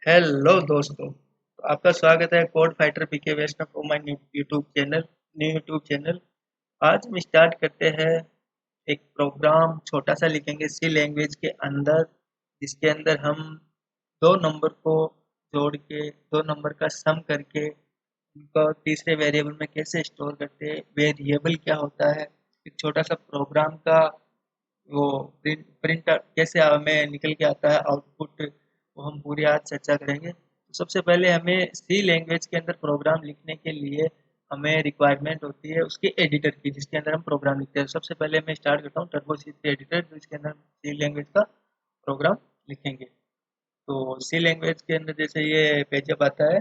Hello दोस्तों, तो आपका स्वागत है code fighter PK Vaishnav my new YouTube channel. आज हम स्टार्ट करते हैं। एक प्रोग्राम छोटा सा लिखेंगे सी लैंग्वेज के अंदर, जिसके अंदर हम दो नंबर को जोड़ के दो नंबर का सम करके उनको तीसरे वेरिएबल में कैसे स्टोर करते हैं, वेरिएबल क्या होता है, एक छोटा सा प्रोग्राम का वो प्रिंट कैसे हमें निकल के आता है आउटपुट, वो हम पूरी आज चर्चा करेंगे। तो सबसे पहले हमें सी लैंग्वेज के अंदर प्रोग्राम लिखने के लिए हमें रिक्वायरमेंट होती है उसके एडिटर की, जिसके अंदर हम प्रोग्राम लिखते हैं। सबसे पहले मैं स्टार्ट करता हूँ टर्बो सी एडिटर, जिसके अंदर सी लैंग्वेज का प्रोग्राम लिखेंगे। तो सी लैंग्वेज के अंदर जैसे ये पेजअप आता है,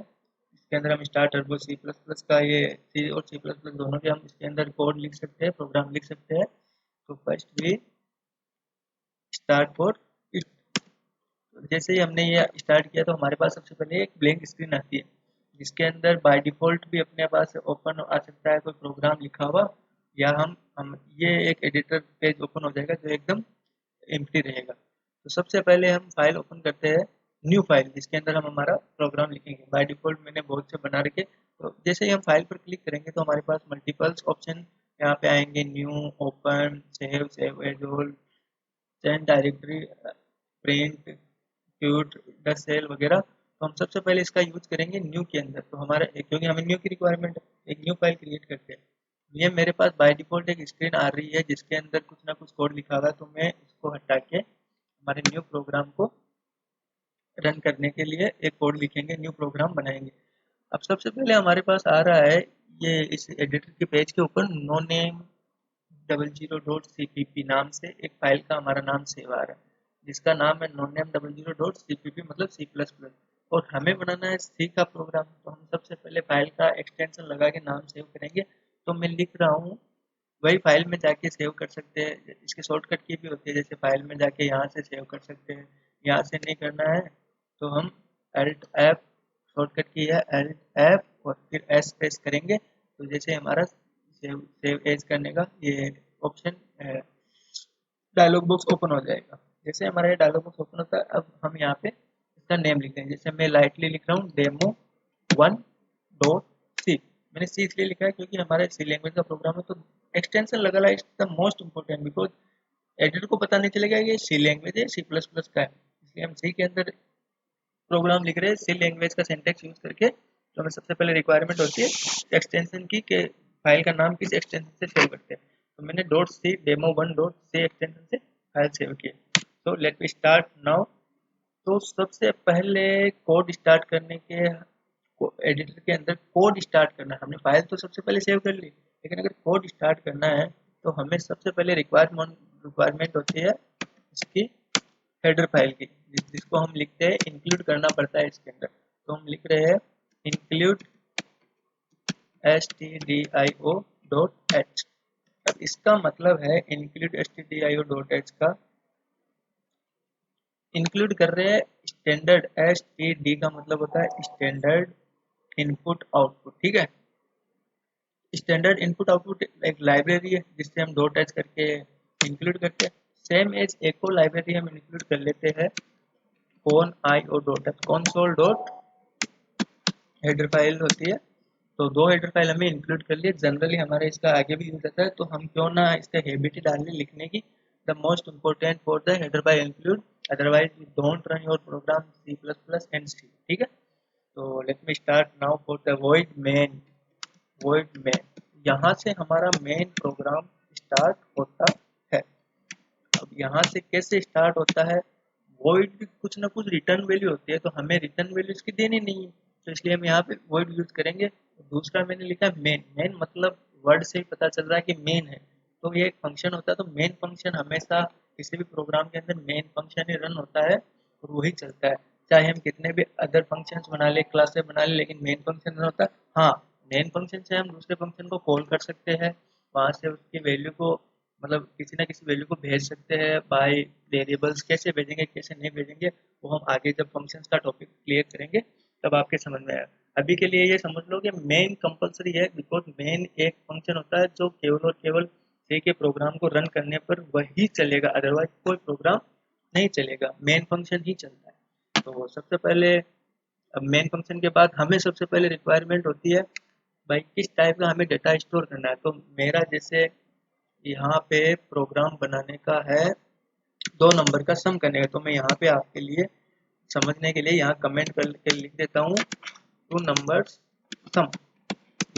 इसके अंदर हम start turbo C plus plus का ये सी और सी प्लस प्लस दोनों के हम इसके अंदर कोड लिख सकते हैं, प्रोग्राम लिख सकते हैं। तो फर्स्ट भी स्टार्ट फॉर इट। जैसे ही हमने ये स्टार्ट किया तो हमारे पास सबसे पहले एक ब्लैंक स्क्रीन आती है, जिसके अंदर बाय डिफॉल्ट भी अपने पास ओपन आ सकता है कोई प्रोग्राम लिखा हुआ, या हम ये एक एडिटर पेज ओपन हो जाएगा जो एकदम एम्प्टी रहेगा। तो सबसे पहले हम फाइल ओपन करते हैं, न्यू फाइल, जिसके अंदर हम हमारा प्रोग्राम लिखेंगे। बाय डिफॉल्ट मैंने बहुत से बना रखे। तो जैसे ही हम फाइल पर क्लिक करेंगे तो हमारे पास मल्टीपल्स ऑप्शन यहाँ पे आएंगे, new, open, save as all, change directory, print, quit, DOS shell वगैरह। तो हम सबसे पहले इसका यूज करेंगे न्यू के अंदर। तो हमारा क्योंकि हमें न्यू की रिक्वायरमेंट है, एक न्यू फाइल क्रिएट करते हैं। ये मेरे पास बाय डिफॉल्ट एक स्क्रीन आ रही है जिसके अंदर कुछ ना कुछ कोड लिखा हुआ है, तो मैं इसको हटा के हमारे न्यू प्रोग्राम को रन करने के लिए एक कोड लिखेंगे, न्यू प्रोग्राम बनाएंगे। अब सबसे पहले हमारे पास आ रहा है ये इस एडिटर के पेज के ऊपर नो नेम 00.cpp नाम से एक फाइल का हमारा नाम सेव आ रहा है, जिसका नाम है noname00.cpp, मतलब सी प्लस प्लस। और हमें बनाना है सी का प्रोग्राम, तो हम सबसे पहले फाइल का एक्सटेंशन लगा के नाम सेव करेंगे। तो मैं लिख रहा हूँ, वही फाइल में जाके सेव कर सकते हैं। इसके शॉर्टकट की भी होती है, जैसे फाइल में जाके यहाँ से सेव कर सकते हैं, यहाँ से नहीं करना है तो हम Alt F, शॉर्टकट की है Alt F और फिर एस प्रेस करेंगे। तो जैसे हमारा सेव एज करने का ये ऑप्शन डायलॉग बॉक्स ओपन हो जाएगा। जैसे हमारा ये डायलॉग बॉक्स ओपन होता है, अब हम यहाँ पे इसका नेम लिखते हैं। जैसे मैं लाइटली लिख रहा हूँ demo1.c। मैंने सी इसलिए लिखा है क्योंकि हमारे सी लैंग्वेज का प्रोग्राम है, तो एक्सटेंशन लगा is the most important, because editor को पता नहीं चलेगा ये सी लैंग्वेज है, सी प्लस प्लस का है। इसलिए हम सी के अंदर प्रोग्राम लिख रहे हैं सी लैंग्वेज का सिंटैक्स यूज करके। तो हमें सबसे पहले रिक्वायरमेंट होती है एक्सटेंशन की, कि फाइल का नाम किस एक्सटेंशन से सेव करते हैं। तो मैंने डॉट सी demo1.c एक्सटेंशन से फाइल सेव की। तो लेट मी स्टार्ट नाउ। तो सबसे पहले कोड स्टार्ट करने के एडिटर के अंदर कोड स्टार्ट करना है। हमने फाइल तो सबसे पहले सेव कर ली, लेकिन अगर कोड स्टार्ट करना है तो हमें सबसे पहले रिक्वायरमेंट होती है इसकी हेडर फाइल की, जिसको हम लिखते हैं, इंक्लूड करना पड़ता है इसके अंदर। तो हम लिख रहे हैं इंक्लूड stdio.h। अब इसका मतलब है इंक्लूड stdio.h का इंक्लूड कर रहे हैं स्टैंडर्ड। STD का मतलब होता है स्टैंडर्ड इनपुट आउटपुट, ठीक है। स्टैंडर्ड इनपुट आउटपुट एक लाइब्रेरी है जिससे हम डॉट एच करके इंक्लूड करते हैं। सेम एज एको लाइब्रेरी हम इंक्लूड कर लेते हैं कौन IO dot H, console dot header file होती है। तो दो हेडर फाइल हमें इंक्लूड कर लिए। जनरली हमारे इसका आगे भी यूज होता है, तो हम क्यों ना इसका हैबिट डाल लें लिखने की, the most important for the header file include, otherwise you don't run your program C plus plus and C, ठीक है। तो let me start now for the void main. यहाँ से हमारा मेन प्रोग्राम स्टार्ट होता है। अब यहाँ से कैसे स्टार्ट होता है, वॉइड की कुछ ना कुछ रिटर्न वैल्यू होती है, तो हमें रिटर्न वैल्यू इसकी देनी नहीं है, तो इसलिए हम यहाँ पे वॉइड यूज करेंगे। दूसरा मैंने लिखा है मेन। मेन मतलब वर्ड से ही पता चल रहा है कि मेन है, तो ये एक फंक्शन होता है। तो मेन फंक्शन हमेशा किसी भी प्रोग्राम के अंदर मेन फंक्शन ही रन होता है और वही चलता है, चाहे हम कितने भी अदर फंक्शंस बना ले, क्लासेस बना ले, लेकिन मेन फंक्शन रन होता है। हाँ, मेन फंक्शन से हम दूसरे फंक्शन को कॉल कर सकते हैं, वहां से उसकी वैल्यू को, मतलब किसी ना किसी वैल्यू को भेज सकते हैं बाय वेरिएबल्स। कैसे भेजेंगे कैसे नहीं भेजेंगे वो हम आगे जब फंक्शंस का टॉपिक क्लियर करेंगे तब आपके समझ में आएगा। अभी के लिए ये समझ लो कि मेन कंपलसरी है, बिकॉज मेन एक फंक्शन होता है जो केवल और केवल सी के प्रोग्राम को रन करने पर वही चलेगा, अदरवाइज कोई प्रोग्राम नहीं चलेगा, मेन फंक्शन ही चलता है। तो सबसे पहले अब मेन फंक्शन के बाद हमें सबसे पहले रिक्वायरमेंट होती है भाई किस टाइप का हमें डेटा स्टोर करना है। तो मेरा जैसे यहाँ पे प्रोग्राम बनाने का है 2 नंबर का सम करने का, तो मैं यहाँ पे आपके लिए समझने के लिए यहाँ कमेंट करके लिख देता हूँ 2 नंबर्स सम,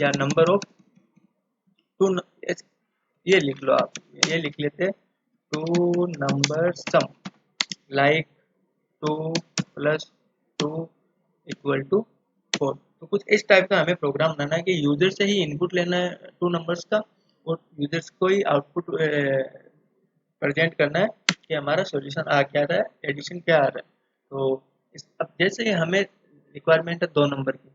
या नंबर ऑफ टू, ये लिख लो आप, ये लिख लेते 2 नंबर सम, लाइक 2 + 2 = 4। तो कुछ इस टाइप का हमें प्रोग्राम बनाना है कि यूजर से ही इनपुट लेना है 2 नंबर्स का, और यूजर्स को ही आउटपुट प्रेजेंट करना है कि हमारा सॉल्यूशन आ क्या रहा है, एडिशन क्या आ रहा है। तो अब जैसे ही हमें रिक्वायरमेंट है 2 नंबर की,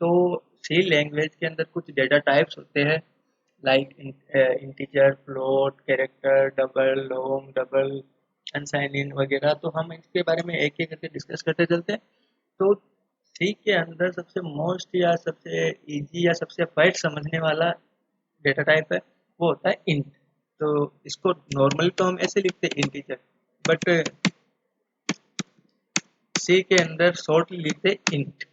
तो सी लैंग्वेज के अंदर कुछ डेटा टाइप्स होते हैं, like integer, float, character, double, long, double, अनसाइन वगैरह। तो हम इसके बारे में एक एक करके डिस्कस करते चलते हैं। तो सी के अंदर सबसे मोस्ट या सबसे इजी या सबसे फाइट समझने वाला डेटा टाइप है, वो होता है इंट। तो इसको नॉर्मली तो हम ऐसे लिखते हैं इंटीजर, बट सी के अंदर शॉर्टली लिखते हैं इंट।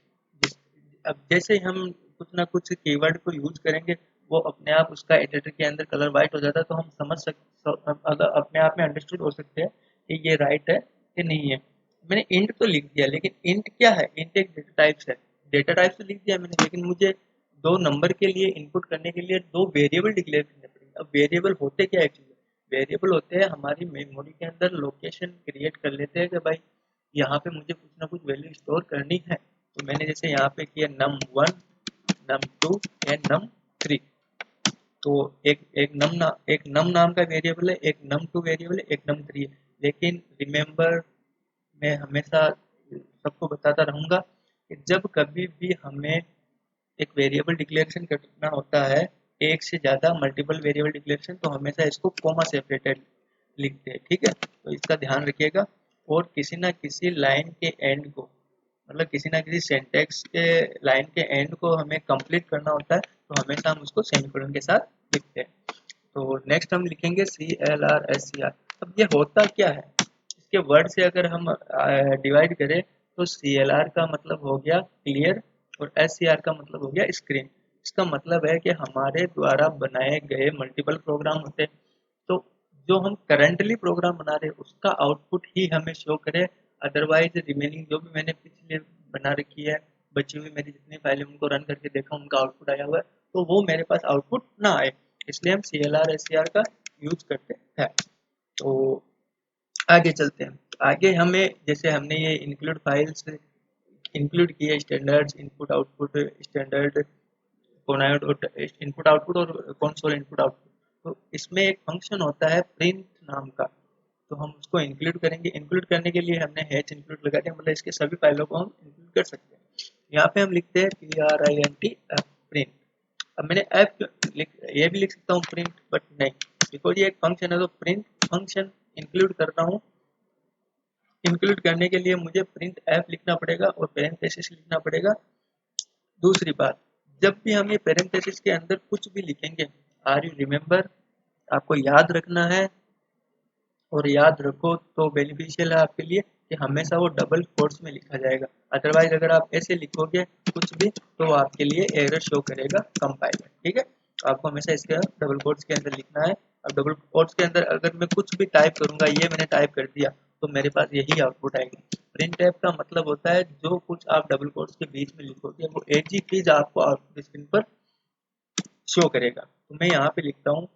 अब जैसे ही हम कुछ ना कुछ कीवर्ड को यूज करेंगे, वो अपने आप उसका एडिटर के अंदर कलर वाइट हो जाता है, तो हम समझ सकते, अगर अपने आप में अंडरस्टूड हो सकते हैं कि ये राइट है कि नहीं है। मैंने इंट तो लिख दिया, लेकिन इंट क्या है? इंट एक डेटा टाइप्स है। डेटा टाइप तो लिख दिया मैंने, लेकिन मुझे 2 नंबर के लिए इनपुट करने के लिए 2 वेरिएबल डिक्लेयर करने पड़ेंगे। अब वेरिएबल होते क्या है एक्चुअली? वेरिएबल होते हैं हमारी मेमोरी के अंदर लोकेशन क्रिएट कर लेते हैं कि भाई यहाँ पे मुझे कुछ ना कुछ वैल्यू स्टोर करनी है। तो मैंने जैसे यहाँ पे किया num1, num2 एंड num3। तो एक num नाम का वेरिएबल है, एक num2 वेरिएबल है, एक num3 है। लेकिन रिमेंबर, मैं हमेशा सबको बताता रहूँगा कि जब कभी भी हमें एक वेरिएबल डिक्लेरेशन करना होता है, एक से ज़्यादा मल्टीपल वेरिएबल डिक्लेरेशन, तो हमेशा इसको कॉमा सेपरेटेड लिखते हैं, ठीक है? तो इसका ध्यान रखिएगा। और किसी ना किसी लाइन के एंड को, मतलब किसी ना किसी सेंटेक्स के लाइन के एंड को हमें कंप्लीट करना होता है, तो हमेशा हम उसको सेमीकोलन के साथ लिखते हैं। तो नेक्स्ट हम लिखेंगे CLR SCR। अब ये होता क्या है? इसके वर्ड से अगर हम डिवाइड करें, तो CLR का मतलब हो गया क्लियर, और SCR का मतलब हो गया स्क्रीन। इसका मतलब है कि हमारे द्वारा बनाए गए मल्टीपल प्रोग्राम होते हैं, तो जो हम करंटली प्रोग्राम बना रहे हैं उसका आउटपुट ही हमें शो करे। अदरवाइज रिमेनिंग जो भी मैंने पिछले बना रखी है, बची हुई मेरी जितनी फाइलें, उनको रन करके देखा, उनका आउटपुट आया हुआ है, तो वो मेरे पास आउटपुट ना आए, इसलिए हम CLR SCR का यूज करते हैं। तो आगे चलते हैं। आगे हमें, जैसे हमने ये इंक्लूड फाइल्स इंक्लूड किए, standards, input output standard, input output और कंसोल इनपुट आउटपुट। तो इसमें एक फंक्शन होता है प्रिंट नाम का, तो हम उसको इंक्लूड करेंगे। इंक्लूड करने के लिए हमने हैच इंक्लूड लगा दिया, मतलब इसके सभी फाइलों को हम इंक्लूड कर सकते हैं। यहाँ पे हम लिखते हैं PRINT प्रिंट। अब मैंने ये भी लिख सकता हूँ प्रिंट, बट नहीं, बिकॉज ये एक फंक्शन है, तो प्रिंट फंक्शन इंक्लूड कर रहा हूँ। इंक्लूड करने के लिए मुझे प्रिंट एफ लिखना पड़ेगा और पेरेंथेसिस लिखना पड़ेगा। दूसरी बात, जब भी हम ये पेरेंथेसिस के अंदर कुछ भी लिखेंगे, आर यू रिमेंबर, आपको याद रखना है, और याद रखो तो बेनिफिशियल है आपके लिए कि हमेशा वो डबल कोट्स में लिखा जाएगा। अदरवाइज अगर आप ऐसे लिखोगे कुछ भी, तो आपके लिए एरर शो करेगा कंपाइलर, ठीक है? तो आपको हमेशा इसके डबल कोट्स के अंदर लिखना है। अब डबल कोट्स के अंदर अगर मैं कुछ भी टाइप करूंगा, ये मैंने टाइप कर दिया, तो मेरे पास यही आउटपुट आएगा। प्रिंट टाइप का मतलब होता है जो कुछ आप डबल कोट्स के बीच में लिखोगे, वो एक ही चीज आपको आउटपुट स्क्रीन पर शो करेगा। तो मैं यहाँ पे लिखता हूँ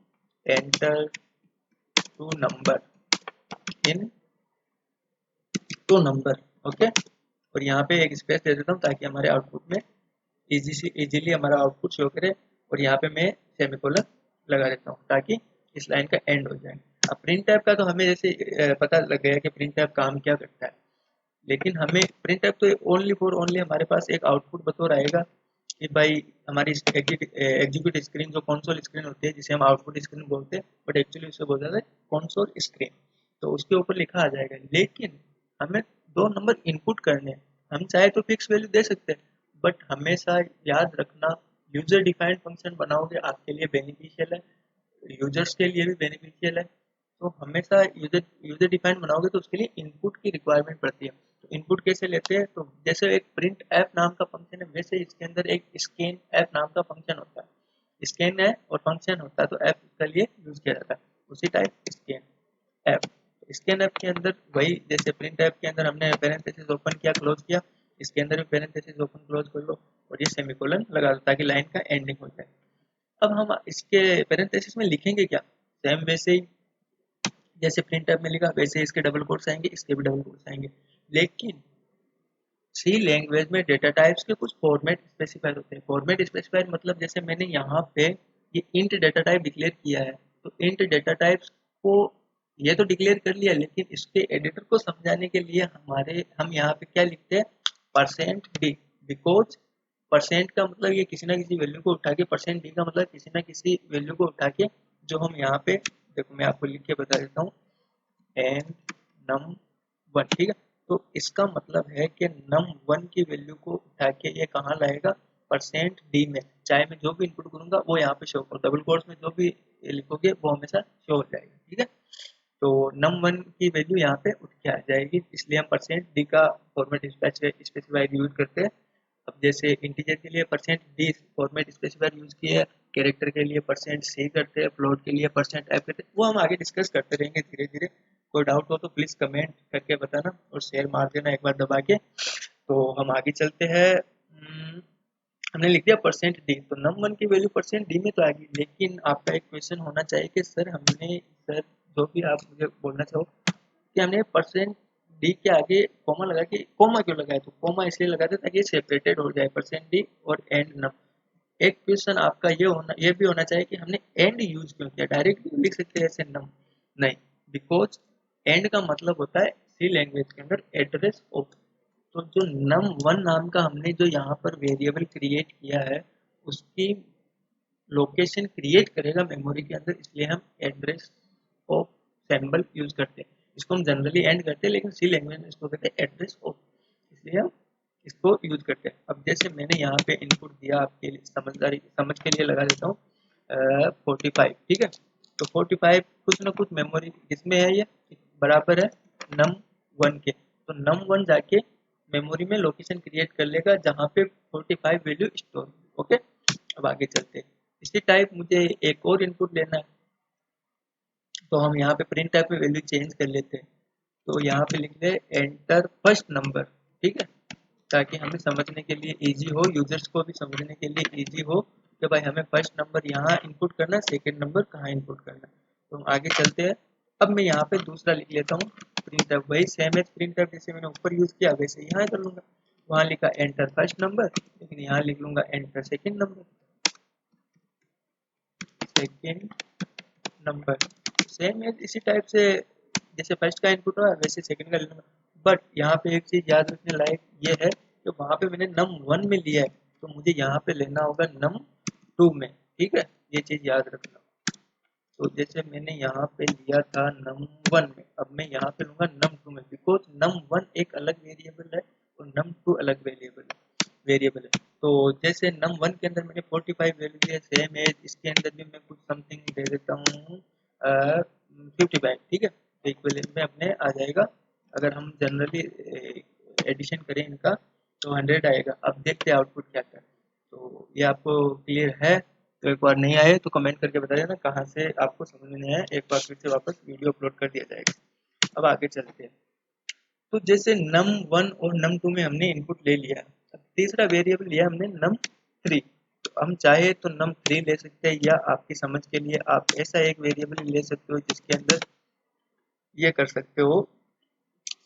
enter 2 number in 2 number, okay. और यहाँ पे एक स्पेस दे देता हूँ ताकि हमारे आउटपुट में इजीली हमारा आउटपुट शो करे, और यहाँ पे मैं सेमीकोलन लगा देता हूँ ताकि इस लाइन का एंड हो जाए। अब प्रिंट टाइप का तो हमें जैसे पता लग गया कि प्रिंट टाइप काम क्या करता है, लेकिन हमें प्रिंट टाइप तो ओनली फॉर ओनली हमारे पास एक आउटपुट बतौर आएगा कि भाई हमारी एग्जीक्यूट स्क्रीन, जो कंसोल स्क्रीन होती है, जिसे हम आउटपुट स्क्रीन बोलते हैं, बट एक्चुअली उसे बोलते हैं कंसोल स्क्रीन, तो उसके ऊपर लिखा आ जाएगा। लेकिन हमें 2 नंबर इनपुट करने हैं। हम चाहे तो फिक्स वैल्यू दे सकते हैं, बट हमेशा याद रखना, यूजर डिफाइंड फंक्शन बनाओगे आपके लिए बेनिफिशियल है, यूजर्स के लिए भी बेनिफिशियल है। तो हमेशा यूजर डिफाइंड बनाओगे तो उसके लिए इनपुट की रिक्वायरमेंट पड़ती है। तो इनपुट कैसे लेते हैं, तो जैसे एक प्रिंट एफ नाम का फंक्शन है, वैसे इसके अंदर एक स्कैन एफ नाम का फंक्शन होता है। स्कैन है और फंक्शन होता है, तो एफ के लिए यूज किया जाता है। उसी type scan app, scan app के अंदर वही, जैसे प्रिंट ऐप के अंदर हमने पैरेंथेसिस ओपन किया क्लोज किया, इसके अंदर भी पैरेंथेसिस ओपन क्लोज कर लो और ये सेमीकोलन लगा दो ताकि लाइन का एंडिंग हो जाए। अब हम इसके पैरेंथेसिस में लिखेंगे क्या, सेम वैसे ही जैसे प्रिंट ऐप में लिखा वैसे इसके डबल कोट्स आएंगे, इसके भी डबल कोट्स आएंगे। लेकिन सी लैंग्वेज में डेटा टाइप्स के कुछ फॉर्मेट स्पेसिफाइड होते हैं। फॉर्मेट स्पेसिफाइड मतलब जैसे मैंने यहाँ पे ये इंट डेटा टाइप डिक्लेयर किया है, तो इंट डेटा टाइप्स को ये तो डिक्लेयर कर लिया, लेकिन इसके एडिटर को समझाने के लिए हम यहाँ पे क्या लिखते हैं, परसेंट डी। बिकॉज परसेंट का मतलब ये किसी ना किसी वैल्यू को उठा के, परसेंट डी का मतलब किसी ना किसी वैल्यू को उठा के, जो हम यहाँ पे देखो मैं आपको लिख के बता देता हूँ, एंड नम वन, ठीक है। तो इसका मतलब है कि नम वन की वैल्यू को उठा के ये कहाँ लाएगा, परसेंट डी में। चाहे मैं जो भी इनपुट करूंगा वो यहाँ पे शो करूँ, डबल कोट्स में जो भी लिखोगे वो हमेशा शो हो जाएगा, ठीक है। तो नम वन की वैल्यू यहाँ पे उठ के आ जाएगी, इसलिए हम परसेंट डी का फॉर्मेट स्पेसिफायर यूज करते हैं। अब जैसे इंटीजर के लिए percent D format specifier use किया है, कैरेक्टर के लिए परसेंट सी करते हैं, फ्लोट के लिए परसेंट एफ करते हैं, वो हम आगे डिस्कस करते रहेंगे धीरे धीरे। कोई डाउट हो तो प्लीज कमेंट करके बताना और शेयर मार देना एक बार दबा के। तो हम आगे चलते हैं। हमने लिख दिया परसेंट डी, तो नम वन की वैल्यू परसेंट डी में तो आ गई, लेकिन आपका एक क्वेश्चन होना चाहिए कि सर जो भी आप मुझे बोलना चाहो कि हमने परसेंट डी के आगे कॉमा लगा के, कॉमा क्यों लगाया, तो कॉमा इसलिए लगाते ताकि ये सेपरेटेड हो जाए परसेंट डी और एंड नम। एक क्वेश्चन आपका ये भी होना चाहिए कि हमने एंड यूज क्यों किया, डायरेक्ट लिख सकते हैं ऐसे नम, नहीं, बिकॉज एंड का मतलब होता है सी लैंग्वेज के अंदर एड्रेस ऑफ। तो जो नम वन नाम का हमने जो यहाँ पर वेरिएबल क्रिएट किया है, उसकी लोकेशन क्रिएट करेगा मेमोरी के अंदर, इसलिए हम एड्रेस ऑफ सिंबल यूज करते हैं। इसको हम जनरली एंड करते हैं, लेकिन सी लैंग्वेज में इसको कहते हैं एड्रेस ऑफ, इसलिए हम इसको यूज करते हैं। अब जैसे मैंने यहाँ पे इनपुट दिया, आपके लिए समझ के लिए लगा देता हूँ 45, ठीक है। तो 45 कुछ ना कुछ मेमोरी किसमें है, ये बराबर है नम वन के, तो नम वन जाके मेमोरी में लोकेशन क्रिएट कर लेगा जहाँ पे 45 वैल्यू स्टोर। ओके, अब आगे चलते हैं। इसी टाइप मुझे एक और इनपुट लेना है, तो हम यहाँ पे प्रिंट टाइप में वैल्यू चेंज कर लेते हैं। तो यहाँ पे लिख ले एंटर फर्स्ट नंबर, ठीक है, ताकि हमें समझने के लिए इजी हो, यूजर्स को भी समझने के लिए इजी हो कि भाई हमें फर्स्ट नंबर यहाँ इनपुट करना है, सेकेंड नंबर कहाँ इनपुट करना है। तो हम आगे चलते हैं। अब मैं यहाँ पे दूसरा लिख लेता हूँ प्रिंट टाइप, वही सेम एज प्रिंट टाइप जैसे मैंने ऊपर यूज किया वैसे यहाँ कर लूंगा। वहाँ लिखा एंटर फर्स्ट नंबर, लेकिन यहाँ लिख लूंगा enter second number, second number same है इसी टाइप से, जैसे फर्स्ट का इनपुट हुआ वैसे सेकंड का लेना। बट यहाँ पे एक चीज याद रखने लायक ये है कि वहाँ पे मैंने नम वन में लिया है, तो मुझे यहाँ पे लेना होगा नम टू में, ठीक है, ये चीज याद रखना। तो जैसे मैंने यहाँ पे लिया था नम वन में, अब मैं यहाँ पे लूंगा नम टू में, बिकॉज नम वन एक अलग वेरिएबल है और नम टू अलग वेरिएबल है। तो जैसे नम वन के अंदर मैंने 45 वैल्यू दिया, सेम है इसके अंदर भी मैं कुछ समथिंग दे देता हूँ 55, ठीक है, तो इक्विवेलेंट में अपने आ जाएगा। अगर हम जनरली एडिशन करें इनका तो 100 आएगा। अब देखते हैं आउटपुट क्या था। तो ये आपको क्लियर है, तो एक बार नहीं आए तो कमेंट करके बता देना कहाँ से आपको समझ में नहीं आया, एक बार फिर से वापस वीडियो अपलोड कर दिया जाएगा। अब आगे चलते हैं। तो जैसे नम वन और नम टू में हमने इनपुट ले लिया, अब तीसरा वेरिएबल लिया हमने नम थ्री। तो हम चाहे तो नम थ्री ले सकते हैं, या आपकी समझ के लिए आप ऐसा एक वेरिएबल ले सकते हो जिसके अंदर ये कर सकते हो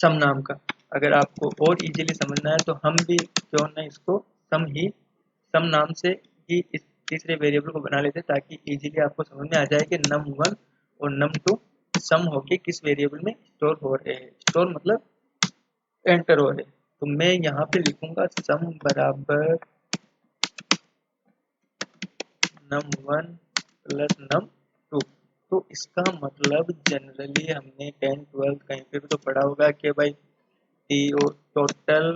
सम नाम का। अगर आपको और इजीली समझना है तो हम भी क्यों ना इसको सम नाम से ही इस तीसरे वेरिएबल को बना लेते, ताकि इजीली आपको समझ में आ जाए कि नम वन और नम टू सम होके किस वेरिएबल में स्टोर हो रहे हैं। स्टोर मतलब एंटर हो रहे। तो मैं यहाँ पे लिखूंगा सम बराबर num one plus num two. तो इसका मतलब जनरली हमने 10-12 कहीं पे भी तो पढ़ा होगा कि भाई टी टोटल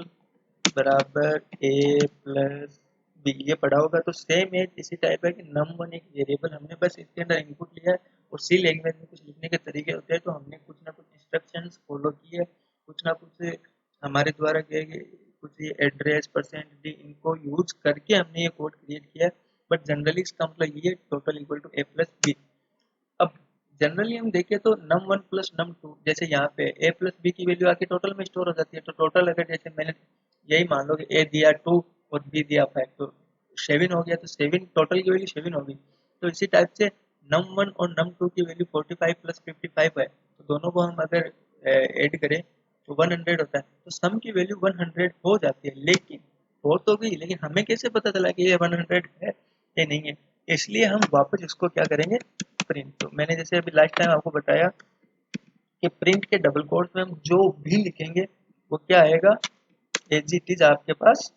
बराबर ए प्लस बी ये पढ़ा होगा। तो सेम एज इसी टाइप है कि num1 एक वेरिएबल हमने बस इसके अंदर इनपुट लिया है और सी लैंग्वेज में कुछ लिखने के तरीके होते हैं, तो हमने कुछ ना कुछ इंस्ट्रक्शंस फॉलो किए, कुछ ना कुछ हमारे द्वारा किए गए कुछ ये एड्रेस परसेंट डी इनको यूज करके हमने ये कोड क्रिएट किया है। बट जनरली इसका मतलब ये total equal to A plus B. अब जनरली हम देखें तो num1 प्लस num2 जैसे यहाँ पे a प्लस बी की वैल्यू आके टोटल में स्टोर हो जाती है। तो टोटल अगर जैसे मैंने यही मान लो कि a दिया 2 और b दिया 5 तो 7 हो गया, तो 7 टोटल की वैल्यू 7 होगी। तो इसी टाइप से num1 और num2 की वैल्यू 45 प्लस 55 है, तो दोनों को हम अगर ऐड करें तो 100 होता है। तो सम की वैल्यू 100 हो जाती है, लेकिन हो तो गई, लेकिन हमें कैसे पता चला कि ये 100 है या नहीं है? इसलिए हम वापस इसको क्या करेंगे, प्रिंट। तो मैंने जैसे अभी लास्ट टाइम आपको बताया कि प्रिंट के डबल कोट्स में हम जो भी लिखेंगे वो क्या आएगा, एज इट इज आपके पास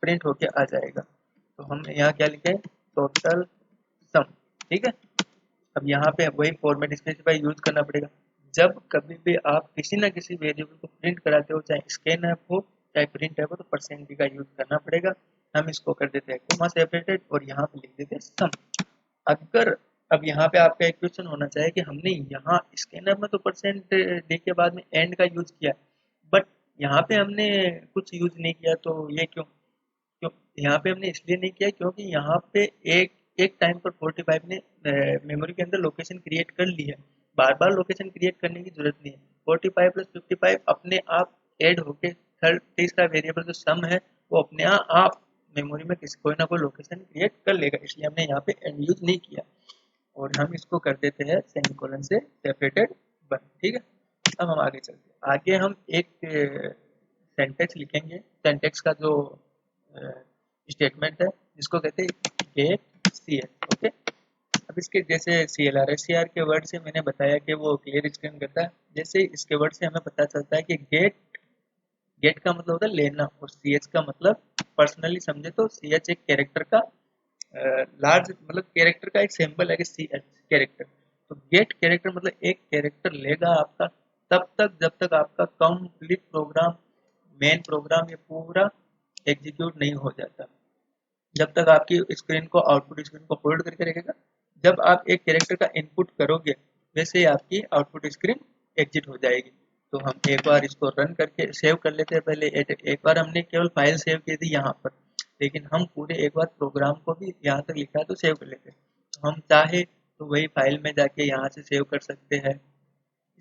प्रिंट होके आ जाएगा। तो हम यहाँ क्या लिखे, टोटल सम, ठीक है। अब यहाँ पे वही फॉर्मेट स्पेसिफाई यूज करना पड़ेगा। जब कभी भी आप किसी ना किसी वेरिएबल को प्रिंट कराते हो, चाहे स्कैन ऐप हो चाहे प्रिंट ऐप हो, तो परसेंट डी का यूज करना पड़ेगा। हम इसको कर देते हैं कोमा सेपरेटेड और यहाँ पे लिख देते हैं सम। अगर अब यहाँ पे आपका एक क्वेश्चन होना चाहिए कि हमने यहाँ स्कैनर में तो परसेंट डे के बाद में एंड का यूज किया, बट यहाँ पे हमने कुछ यूज नहीं किया, तो ये क्यों? क्यों यहाँ पे हमने इसलिए नहीं किया क्योंकि यहाँ पे एक एक टाइम पर 45 ने मेमोरी के अंदर लोकेशन क्रिएट कर ली है। बार बार लोकेशन क्रिएट करने की जरूरत नहीं है। 45 प्लस 55 अपने आप ऐड होके थर्ड तीसरा वेरिएबल जो सम है वो अपने आप मेमोरी में किसी कोई ना कोई लोकेशन क्रिएट कर लेगा, इसलिए हमने यहाँ पे एंड यूज नहीं किया। और हम इसको कर देते हैं सेमीकोलन से सेपरेटेड वन, ठीक है। अब हम आगे चलते हैं। आगे हम एक सेंटेक्स लिखेंगे, सेंटेक्स का जो स्टेटमेंट है जिसको कहते हैं गेट सी एल, ओके। अब इसके जैसे C L R, S C R के वर्ड से मैंने बताया कि वो क्लियर स्क्रीन करता है। जैसे इसके वर्ड से हमें पता चलता है कि गेट, गेट का मतलब होता है लेना, और सी एच का मतलब पर्सनली समझे तो सी एच एक कैरेक्टर का लार्ज मतलब कैरेक्टर का एक सिंबल है कि सी एच कैरेक्टर। तो गेट कैरेक्टर मतलब एक कैरेक्टर लेगा आपका तब तक जब तक आपका कंप्लीट प्रोग्राम, मेन प्रोग्राम ये पूरा एग्जीक्यूट नहीं हो जाता, जब तक आपकी स्क्रीन को आउटपुट स्क्रीन को होल्ड करके रखेगा। जब आप एक कैरेक्टर का इनपुट करोगे वैसे ही आपकी आउटपुट स्क्रीन एग्जिट हो जाएगी। तो हम एक बार इसको रन करके सेव कर लेते हैं। पहले एक बार हमने केवल फाइल सेव की थी यहाँ पर, लेकिन हम पूरे एक बार प्रोग्राम को भी यहाँ तक लिखा है तो सेव कर लेते हैं। तो हम चाहे तो वही फाइल में जाके यहाँ से सेव कर सकते हैं।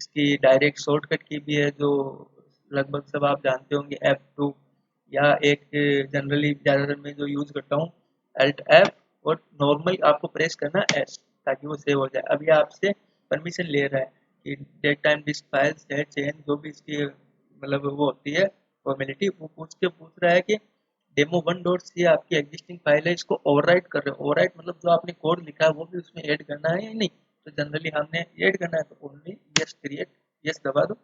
इसकी डायरेक्ट शॉर्टकट की भी है जो लगभग सब आप जानते होंगे, F2, या एक जनरली ज़्यादातर मैं जो यूज़ करता हूँ Alt F, और नॉर्मल आपको प्रेस करना S ताकि वो सेव हो जाए। अब ये आपसे परमिशन ले रहा है कि date time disk file set change जो भी इसकी मतलब वो होती है फॉर्मेलिटी, वो पूछ रहा है कि डेमो वन डॉट सी आपकी एग्जिस्टिंग फाइल है, इसको ओवरराइट कर रहे हो। ओवरराइट मतलब जो आपने कोड लिखा है वो भी उसमें ऐड करना है या नहीं। तो जनरली हमने ऐड करना है, तो ओनली यस क्रिएट, यस दबा दो,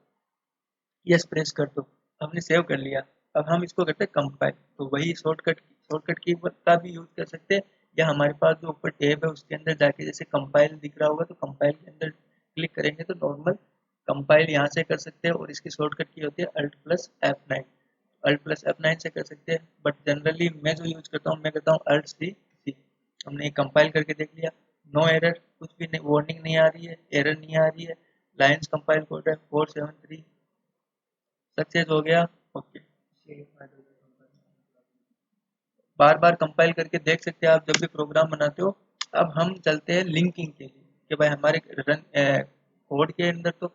यस प्रेस कर दो। हमने सेव कर लिया। अब हम इसको करते हैं कंपाइल। तो वही शॉर्टकट की का भी यूज कर सकते हैं, या हमारे पास जो ऊपर टैब है उसके अंदर जाके जैसे कंपाइल दिख रहा होगा तो कंपाइल के अंदर क्लिक करेंगे तो नॉर्मल कंपाइल यहाँ से कर सकते हैं। और इसकी शॉर्टकट की होती है alt plus F9, alt plus F9 से कर सकते हैं। बट जनरली मैं जो यूज करता हूँ मैं करता हूँ अल्ट सी। हमने कंपाइल करके देख लिया, नो एरर, कुछ भी नहीं, वार्निंग नहीं आ रही है, एरर नहीं आ रही है। लाइन्स कंपाइल कोड है 473, सक्सेस हो गया, ओके। बार बार कंपाइल करके देख सकते हैं आप जब भी प्रोग्राम बनाते हो। अब हम चलते हैं लिंकिंग के लिए कि भाई हमारे रन कोड के अंदर तो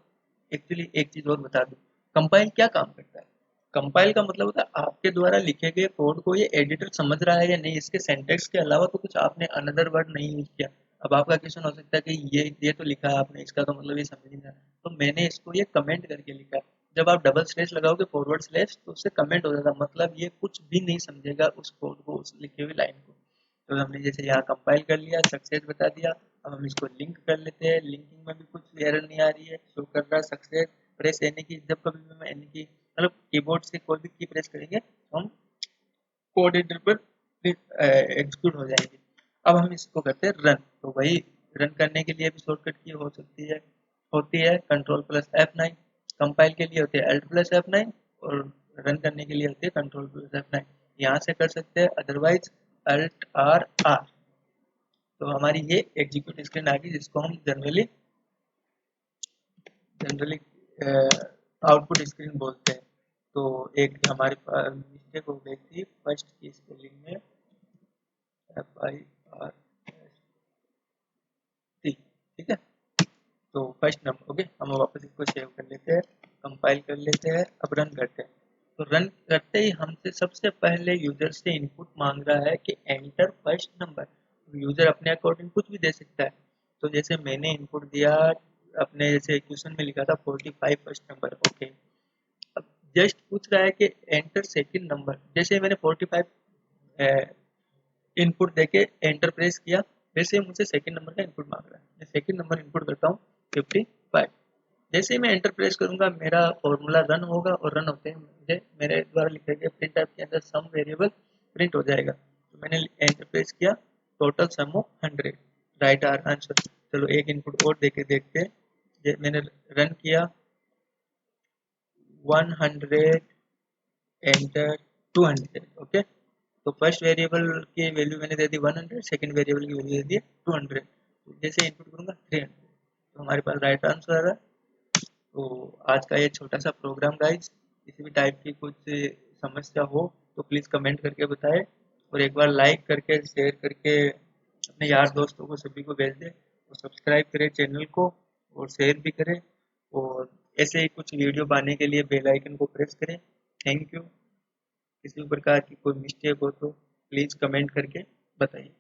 एक्चुअली एक चीज और बता दूं, कंपाइल क्या काम करता है। कंपाइल का मतलब होता है आपके द्वारा लिखे गए कोड को ये एडिटर समझ रहा है या नहीं, इसके सिंटैक्स के अलावा तो कुछ आपने अनदर वर्ड नहीं यूज किया। अब आपका क्वेश्चन हो सकता है कि ये तो लिखा है आपने, इसका तो मतलब ये समझ नहीं आया, तो मैंने इसको ये कमेंट करके लिखा है। जब आप डबल स्लैश लगाओगे फॉरवर्ड स्लैश तो उससे कमेंट हो जाता, मतलब ये कुछ भी नहीं समझेगा उस कोड को, उस लिखी हुई लाइन को। तो हमने जैसे यहाँ कंपाइल कर लिया, सक्सेस बता दिया। अब हम इसको लिंक कर लेते हैं। लिंकिंग में भी कुछ एरर नहीं आ रही है, शो कर रहा है सक्सेस। प्रेस एनी की, जब कभी भी मैं एनी की मतलब कीबोर्ड से कोई भी की प्रेस करेंगे तो हम कोड एडिटर पर एग्जीक्यूट हो जाएंगे। अब हम इसको करते हैं रन। तो वही रन करने के लिए भी शॉर्टकट की हो सकती है, होती है कंट्रोल प्लस F9। कंपाइल के लिए होती है अल्ट प्लस F9, और रन करने के लिए होती है कंट्रोल प्लस F9। यहाँ से कर सकते हैं, अदरवाइज Alt R R। तो हमारी ये एग्जीक्यूट स्क्रीन आ गई, जिसको हम जनरली आउटपुट स्क्रीन बोलते हैं। तो एक हमारे पास मिस्टेक हो गई थी फर्स्ट की स्पेलिंग में, FIRST, ठीक है। तो फर्स्ट नंबर, ओके, हम वापस इसको सेव कर लेते हैं, कंपाइल कर लेते हैं, अब रन करते हैं। तो रन करते ही हमसे सबसे पहले यूजर से इनपुट मांग रहा है कि एंटर फर्स्ट नंबर। यूजर अपने अकॉर्डिंग कुछ भी दे सकता है। तो जैसे मैंने इनपुट दिया अपने, जैसे क्वेश्चन में लिखा था 45 फर्स्ट नंबर, ओके। अब जस्ट पूछ रहा है कि एंटर सेकंड नंबर। जैसे मैंने 45 इनपुट देके एंटर प्रेस किया, वैसे ही मुझे सेकंड नंबर का इनपुट मांग रहा है। मैं सेकंड नंबर इनपुट करता हूँ 55। जैसे ही मैं एंटर प्रेस करूंगा मेरा फॉर्मूला रन होगा, और रन होते ही मुझे मेरे द्वारा लिखे गए प्रिंट टाइप के अंदर सम वेरिएबल प्रिंट हो जाएगा। तो मैंने एंटर प्रेस किया, total sum of 100, right our answer. चलो एक इनपुट और देके देखते हैं। मैंने रन किया 100 एंटर 200, ओके। तो फर्स्ट वेरिएबल की वैल्यू मैंने दे दी 100, सेकंड वेरिएबल की वैल्यू दे दी 200। तो जैसे इनपुट करूंगा 300, तो हमारे पास राइट आंसर आ रहा है। तो आज का ये छोटा सा प्रोग्राम गाइज, किसी भी टाइप की कुछ समस्या हो तो प्लीज़ कमेंट करके बताएं, और एक बार लाइक करके शेयर करके अपने यार दोस्तों को सभी को भेज दें, और सब्सक्राइब करें चैनल को, और शेयर भी करें। और ऐसे ही कुछ वीडियो पाने के लिए बेल आइकन को प्रेस करें। Thank you. किसी भी प्रकार की कोई मिस्टेक हो तो प्लीज़ कमेंट करके बताइए।